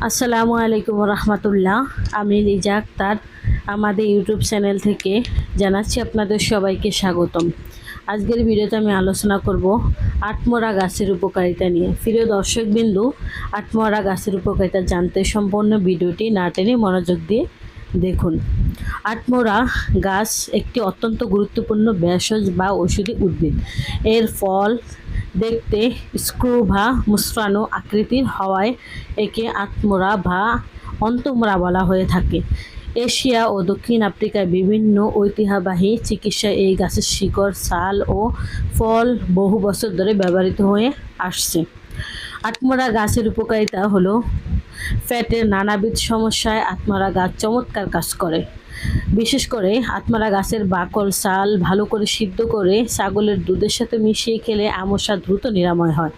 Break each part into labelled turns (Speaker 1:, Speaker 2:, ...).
Speaker 1: আসসালামু আলাইকুম রহমতুল্লাহ। আমি লিজা আক্তার আমাদের ইউটিউব চ্যানেল থেকে জানাচ্ছি আপনাদের সবাইকে স্বাগতম। আজকের ভিডিওতে আমি আলোচনা করব আটমরা গাছের উপকারিতা নিয়ে। প্রিয় দর্শকবিন্দু, আটমরা গাছের উপকারিতা জানতে সম্পূর্ণ ভিডিওটি না টেনে মনোযোগ দিয়ে দেখুন। আটমরা গাছ একটি অত্যন্ত গুরুত্বপূর্ণ ভেষজ বা ঔষধি উদ্ভিদ। এর ফল দেখতে স্ক্রু বা মুচড়ানো আকৃতির হওয়ায় একে আটমরা বা অন্তমরা বলা হয়ে থাকে। এশিয়া ও দক্ষিণ আফ্রিকায় বিভিন্ন ঐতিহ্যবাহী চিকিৎসায় এই গাছের শিকড়, ছাল ও ফল বহু বছর ধরে ব্যবহৃত হয়ে আসছে। আটমরা গাছের উপকারিতা হলো পেটের নানাবিধ সমস্যায় আটমরা গাছ চমৎকার কাজ করে। বিশেষ করে আটমরা গাছের বাকল, ছাল ভালো করে সিদ্ধ করে ছাগলের দুধের সাথে মিশিয়ে খেলে আমসা দ্রুত নিরাময় হয়।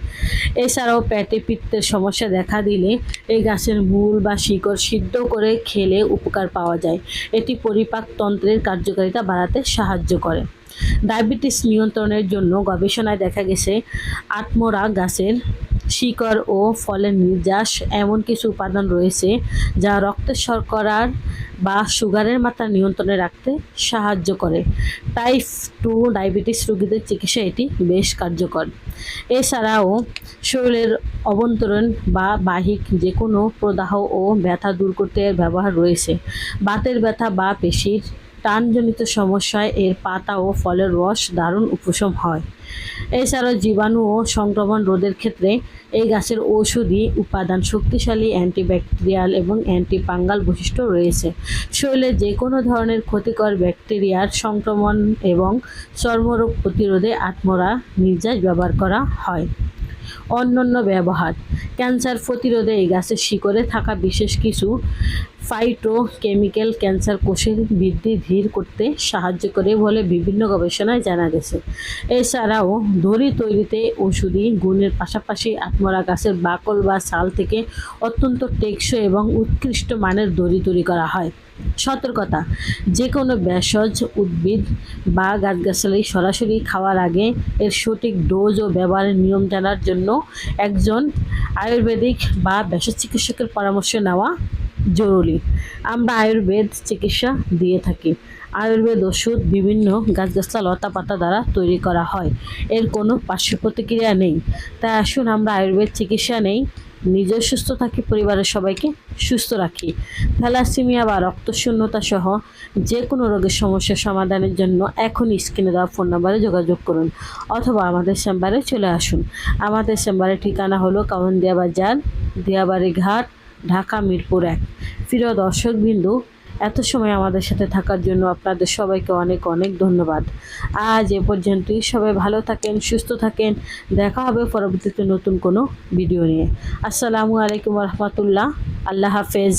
Speaker 1: এছাড়াও পেটে পিত্তের সমস্যা দেখা দিলে এই গাছের মূল বা শিকড় সিদ্ধ করে খেলে উপকার পাওয়া যায়। এটি পরিপাক তন্ত্রের কার্যকারিতা বাড়াতে সাহায্য করে। ডায়াবেটিস নিয়ন্ত্রণের জন্য গবেষণায় দেখা গেছে আটমরা গাছের শিকড় ও ফলের নির্যাস এমন কিছু উপাদান রয়েছে যা রক্তের শর্করার বা সুগারের মাত্রা নিয়ন্ত্রণে রাখতে সাহায্য করে। টাইপ 2 ডায়াবেটিস রোগীদের চিকিৎসা এটি বেশ কার্যকর। এছাড়াও শরীরের অভ্যন্তরীণ বা বাহ্যিক যে কোনো প্রদাহ ও ব্যথা দূর করতে এর ব্যবহার রয়েছে। বাতের ব্যথা বা পেশির টানজনিত সমস্যায় এর পাতা ও ফলের রস দারুণ উপশম হয়। এছাড়াও জীবাণু ও সংক্রমণ রোধের ক্ষেত্রে এই গাছের ঔষধি উপাদান শক্তিশালী অ্যান্টিব্যাকটেরিয়াল এবং অ্যান্টিফাঙ্গাল বৈশিষ্ট্য রয়েছে। শরীরে যে কোনো ধরনের ক্ষতিকর ব্যাকটেরিয়ার সংক্রমণ এবং চর্মরোগ প্রতিরোধে আটমরা নির্যাস ব্যবহার করা হয়। অন্যান্য ব্যবহার: ক্যান্সার প্রতিরোধে এই গাছের শিকড়ে থাকা বিশেষ কিছু ফাইটোকেমিক্যাল ক্যান্সার কোষের বৃদ্ধি ধীর করতে সাহায্য করে বলে বিভিন্ন গবেষণায় জানা গেছে। এছাড়াও দড়ি তৈরিতে ঔষধি গুণের পাশাপাশি আটমরা গাছের বাকল বা ছাল থেকে অত্যন্ত টেকসই এবং উৎকৃষ্ট মানের দড়ি তৈরি করা হয়। সতর্কতা: যে কোনো ভেষজ উদ্ভিদ বা গাছগাছালি সরাসরি খাওয়ার আগে এর সঠিক ডোজ ও ব্যবহারের নিয়ম জানার জন্য একজন আয়ুর্বেদিক বা ভেষজ চিকিৎসকের পরামর্শ নেওয়া জরুরি। আমরা আয়ুর্বেদ চিকিৎসা দিয়ে থাকি। আয়ুর্বেদ ওষুধ বিভিন্ন গাছগাছলা, লতা পাতা দ্বারা তৈরি করা হয়। এর কোনো পার্শ্ব প্রতিক্রিয়া নেই। তাই আসুন আমরা আয়ুর্বেদ চিকিৎসা নেই, নিজেও সুস্থ থাকি, পরিবারের সবাইকে সুস্থ রাখি। থ্যালাসেমিয়া বা রক্তশূন্যতা সহ যে কোনো রোগের সমস্যার সমাধানের জন্য এখনই স্ক্রিনে দেওয়া ফোন নম্বরে যোগাযোগ করুন অথবা আমাদের চেম্বারে চলে আসুন। আমাদের চেম্বারের ঠিকানা হলো কাউন্দিয়া বাজার, দিয়াবাড়ি ঘাট, ঢাকা মিরপুর 1। প্রিয় দর্শকবিন্দু, এত সময় আমাদের সাথে থাকার জন্য আপনাদের সবাইকে অনেক অনেক ধন্যবাদ। আজ এ পর্যন্তই। সবাই ভালো থাকেন, সুস্থ থাকেন। দেখা হবে পরবর্তীতে নতুন কোনো ভিডিও নিয়ে। আসসালামু আলাইকুম রহমতুল্লাহ। আল্লাহ হাফেজ।